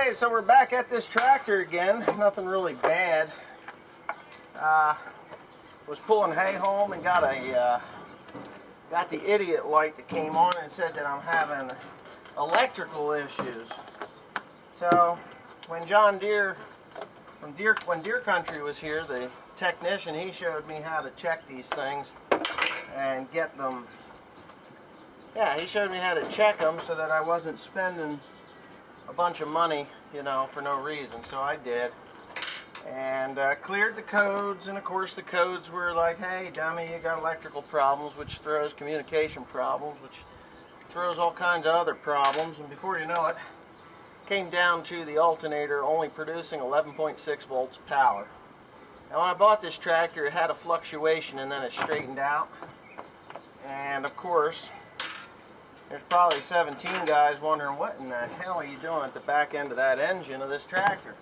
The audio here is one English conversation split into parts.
Okay, so we're back at this tractor again. Nothing really bad. Was pulling hay home and got the idiot light that came on and said that I'm having electrical issues. So when John Deere when Deere Country was here, the technician, he showed me how to check these things and get them. Yeah, he showed me how to check them so that I wasn't spending a bunch of money, you know, for no reason. So I did, and cleared the codes. And of course, the codes were like, "Hey, dummy, you got electrical problems," which throws communication problems, which throws all kinds of other problems. And before you know it, came down to the alternator only producing 11.6 volts power. Now, when I bought this tractor, it had a fluctuation and then it straightened out. And of course, there's probably 17 guys wondering, what in the hell are you doing at the back end of that engine of this tractor?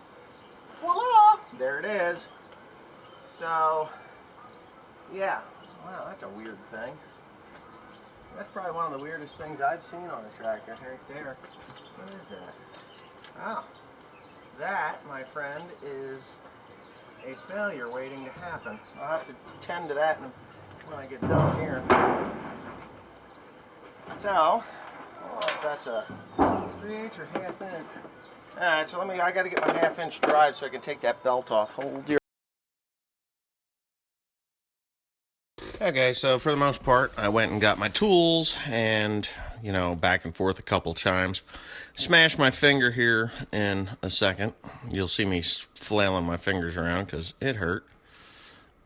Voila! There it is. So, yeah. Wow, that's a weird thing. That's probably one of the weirdest things I've seen on a tractor right there. What is that? Oh, that, my friend, is a failure waiting to happen. I'll have to tend to that when I get done here. So, I don't know if that's a 3/8 or ½ inch. Alright, so I gotta get my ½ inch drive so I can take that belt off. Hold your. Okay, so for the most part, I went and got my tools and, you know, back and forth a couple times. Smashed my finger here in a second. You'll see me flailing my fingers around because it hurt.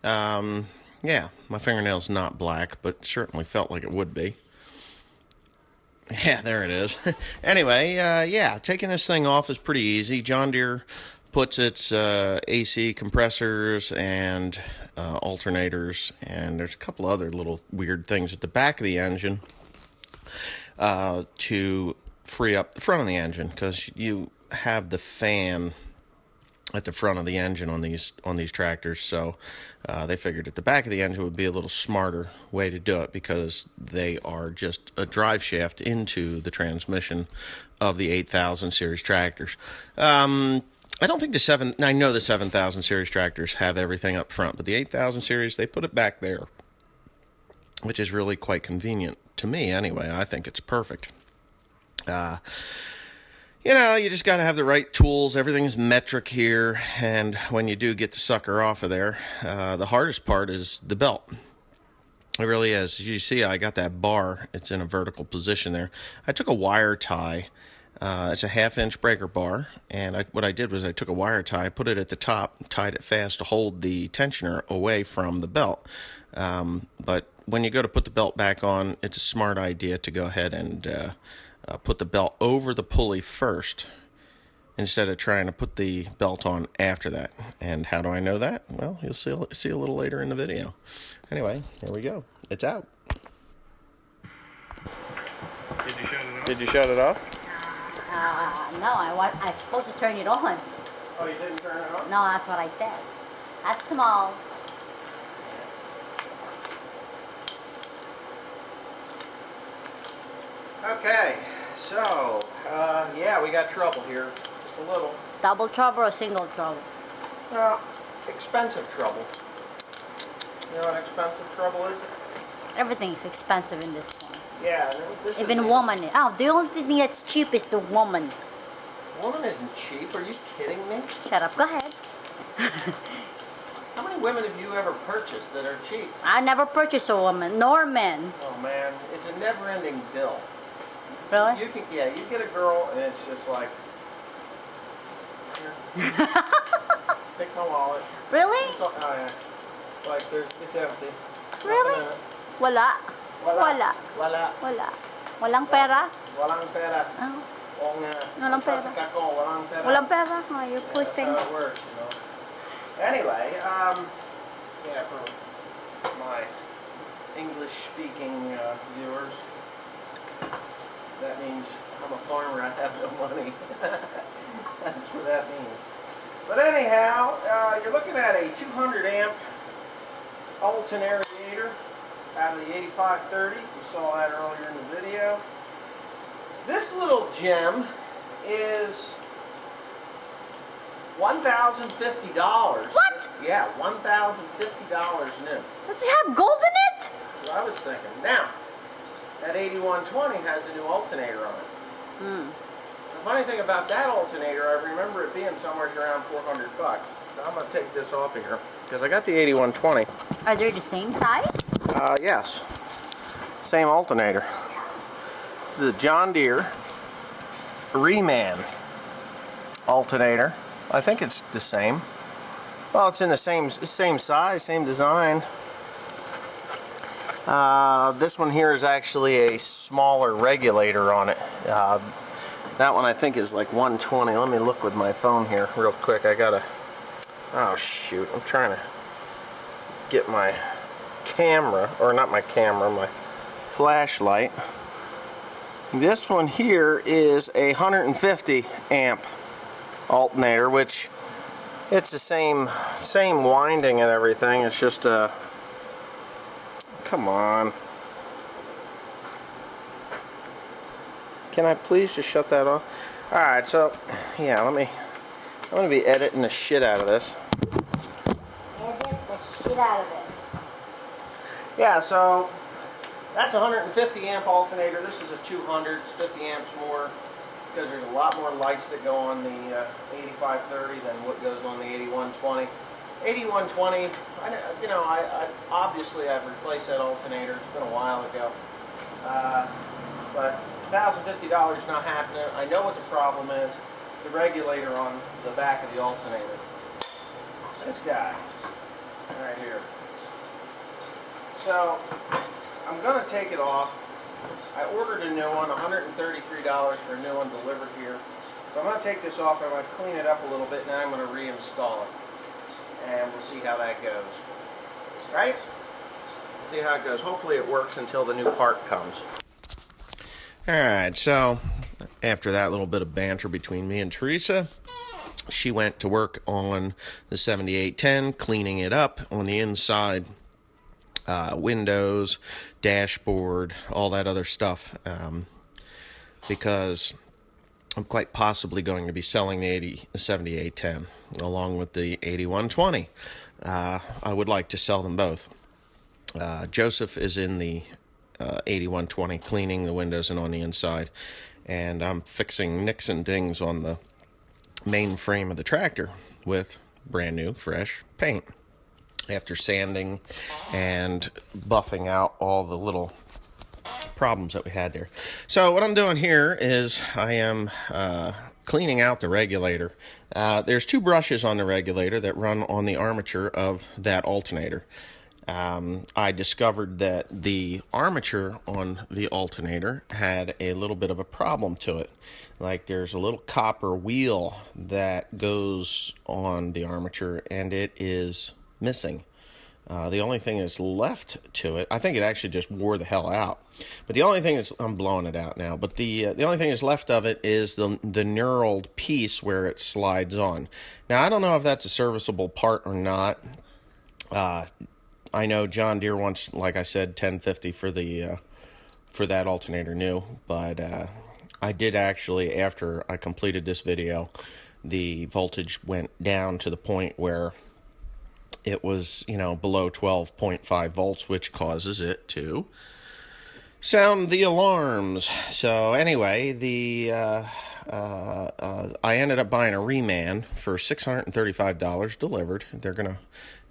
Yeah, my fingernail's not black, but certainly felt like it would be. Yeah, there it is. Anyway, yeah, taking this thing off is pretty easy. John Deere puts its AC compressors and alternators, and there's a couple other little weird things at the back of the engine to free up the front of the engine, because you have the fan at the front of the engine on these tractors. So they figured at the back of the engine would be a little smarter way to do it, because they are just a drive shaft into the transmission of the 8000 series tractors. I don't think I know the 7000 series tractors have everything up front, but the 8000 series, they put it back there, which is really quite convenient to me anyway. I think it's perfect. You know, you just got to have the right tools. Everything is metric here, and when you do get the sucker off of there, the hardest part is the belt. It really is. As you see, I got that bar. It's in a vertical position there. I took a wire tie. It's a ½ inch breaker bar, and what I did was I took a wire tie, put it at the top, tied it fast to hold the tensioner away from the belt. But when you go to put the belt back on, it's a smart idea to go ahead and put the belt over the pulley first, instead of trying to put the belt on after that. And how do I know that? Well, you'll see a little later in the video. Anyway, here we go. It's out. Did you shut it off? No, I'm supposed to turn it on. Oh, you didn't turn it on? No, that's what I said. That's small. Okay, so, yeah, we got trouble here. Just a little. Double trouble or single trouble? Well, expensive trouble. You know what expensive trouble is? Everything's expensive in this one. Yeah, this even is woman. Oh, the only thing that's cheap is the woman. Woman isn't cheap. Are you kidding me? Shut up. Go ahead. How many women have you ever purchased that are cheap? I never purchased a woman, nor men. Oh man, it's a never-ending bill. Really? You get a girl and it's just like, here, take my wallet. Really? Oh yeah. Like it's empty. Really? Wala. Wala. Walang pera? Walang pera. Oh. Oo nga. Walang pera. Sasaka ko, walang pera. Walang pera? Oh, you poor thing. That's how it works, you know. Anyway, yeah, for my English-speaking viewers, that means I'm a farmer, I have no money. That's what that means. But anyhow, you're looking at a 200 amp alternator out of the 8530. You saw that earlier in the video. This little gem is $1,050. What? Yeah, $1,050 new. Does it have gold in it? That's what I was thinking. Now, that 8120 has a new alternator on it. The funny thing about that alternator, I remember it being somewhere around $400. So I'm going to take this off of here because I got the 8120. Are they the same size? Yes. Same alternator. This is a John Deere Reman alternator. I think it's the same. Well, it's in the same size, same design. This one here is actually a smaller regulator on it. That one I think is like 120. Let me look with my phone here real quick. I gotta... Oh shoot, I'm trying to get my camera, or not my camera, my flashlight. This one here is a 150 amp alternator, which it's the same winding and everything. It's just a... Come on. Can I please just shut that off? Alright, so, yeah, I'm going to be editing the shit out of this. Edit the shit out of it. Yeah, so, that's a 150 amp alternator. This is a 200, it's 50 amps more, because there's a lot more lights that go on the 8530 than what goes on the 8120. 8120, obviously I've replaced that alternator. It's been a while ago. But $1,050 not happening. I know what the problem is. The regulator on the back of the alternator. This guy, right here. So, I'm going to take it off. I ordered a new one, $133 for a new one delivered here. So I'm going to take this off, I'm going to clean it up a little bit, and then I'm going to reinstall it. And we'll see how that goes. Right? See how it goes. Hopefully it works until the new part comes. Alright, so after that little bit of banter between me and Teresa, she went to work on the 7810, cleaning it up on the inside, windows, dashboard, all that other stuff, because I'm quite possibly going to be selling the 7810 along with the 8120. I would like to sell them both. Joseph is in the 8120 cleaning the windows and on the inside, and I'm fixing nicks and dings on the main frame of the tractor with brand new fresh paint after sanding and buffing out all the little problems that we had there. So what I'm doing here is I am cleaning out the regulator. There's two brushes on the regulator that run on the armature of that alternator. I discovered that the armature on the alternator had a little bit of a problem to it. Like there's a little copper wheel that goes on the armature and it is missing. The only thing that's left to it, I think it actually just wore the hell out. But the only thing is, I'm blowing it out now, but the only thing that's left of it is the knurled piece where it slides on. Now, I don't know if that's a serviceable part or not. I know John Deere wants, like I said, $10.50 for that alternator new, but I did actually, after I completed this video, the voltage went down to the point where it was, below 12.5 volts, which causes it to sound the alarms. So anyway, I ended up buying a Reman for $635 delivered. They're going to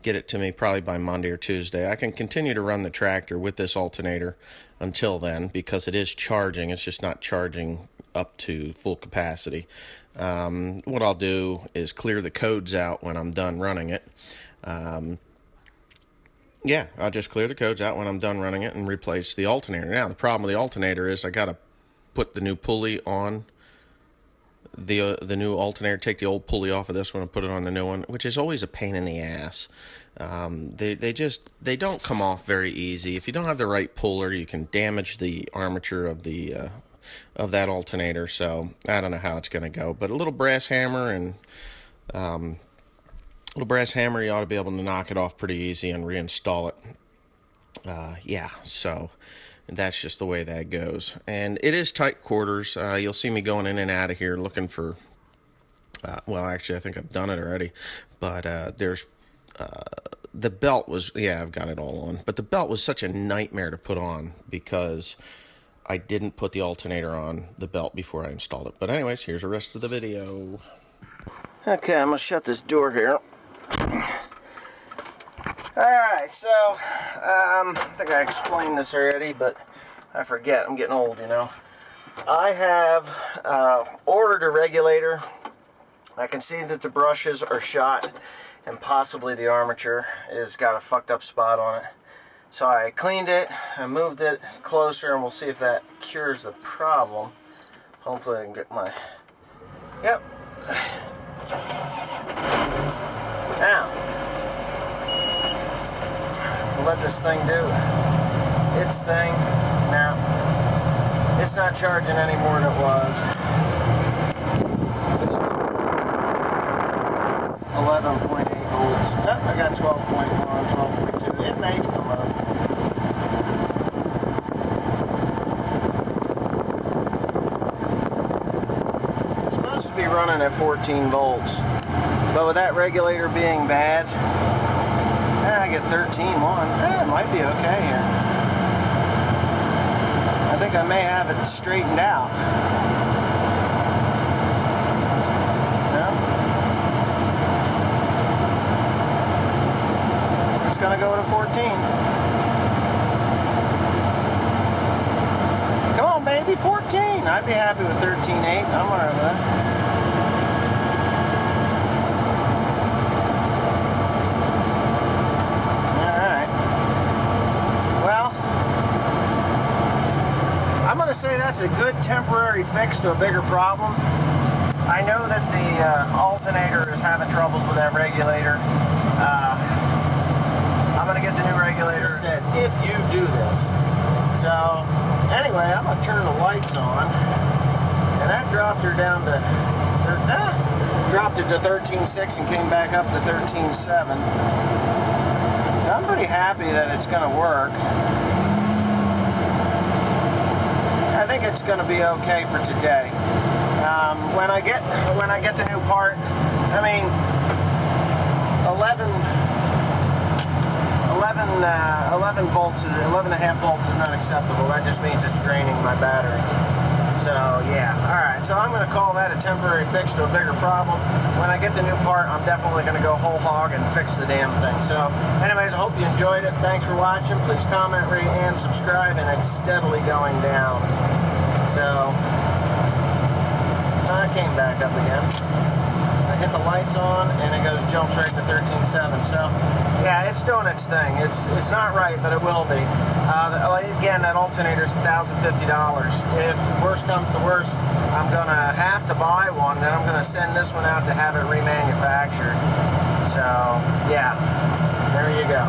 get it to me probably by Monday or Tuesday. I can continue to run the tractor with this alternator until then because it is charging. It's just not charging up to full capacity. What I'll do is clear the codes out when I'm done running it. I'll just clear the codes out when I'm done running it and replace the alternator. Now, the problem with the alternator is I got to put the new pulley on the new alternator, take the old pulley off of this one and put it on the new one, which is always a pain in the ass. They don't come off very easy. If you don't have the right puller, you can damage the armature of that alternator. So I don't know how it's going to go, but a little brass hammer and you ought to be able to knock it off pretty easy and reinstall it. So that's just the way that goes. And it is tight quarters. You'll see me going in and out of here looking for Well, actually, I think I've done it already. But there's the belt was, yeah, I've got it all on. But the belt was such a nightmare to put on because I didn't put the alternator on the belt before I installed it. But anyways, here's the rest of the video. Okay, I'm going to shut this door here. Alright, so, I think I explained this already, but I forget. I'm getting old, you know. I have ordered a regulator. I can see that the brushes are shot, and possibly the armature has got a fucked up spot on it. So I cleaned it, I moved it closer, and we'll see if that cures the problem. Hopefully I can get my... Yep. Now, we'll let this thing do its thing. Now, it's not charging any more than it was. It's 11.8 volts. Oh, I got 12.1, 12.2. It may come up. It's supposed to be running at 14 volts. But with that regulator being bad, I get 13.1. It might be okay here. I think I may have it straightened out. No? It's going to go to 14. Come on, baby, 14. I'd be happy with 13.8. I'm all right with that. To say that's a good temporary fix to a bigger problem. I know that the alternator is having troubles with that regulator. I'm going to get the new regulator said if you do this. So anyway, I'm going to turn the lights on, and that dropped her down to dropped it to 13.6 and came back up to 13.7. So I'm pretty happy that it's going to work. I think it's going to be okay for today. When I get the new part, I mean, 11 volts, 11.5 volts is not acceptable. That just means it's draining my battery. So yeah, all right. So I'm going to call that a temporary fix to a bigger problem. When I get the new part, I'm definitely going to go whole hog and fix the damn thing. So anyways, I hope you enjoyed it. Thanks for watching. Please comment, rate, and subscribe. And it's steadily going down. So I came back up again. I hit the lights on, and it jumps right to 13.7. So yeah, it's doing its thing. It's not right, but it will be. Again, that alternator is $1,050. If worst comes to worst, I'm gonna have to buy one. Then I'm gonna send this one out to have it remanufactured. So yeah, there you go.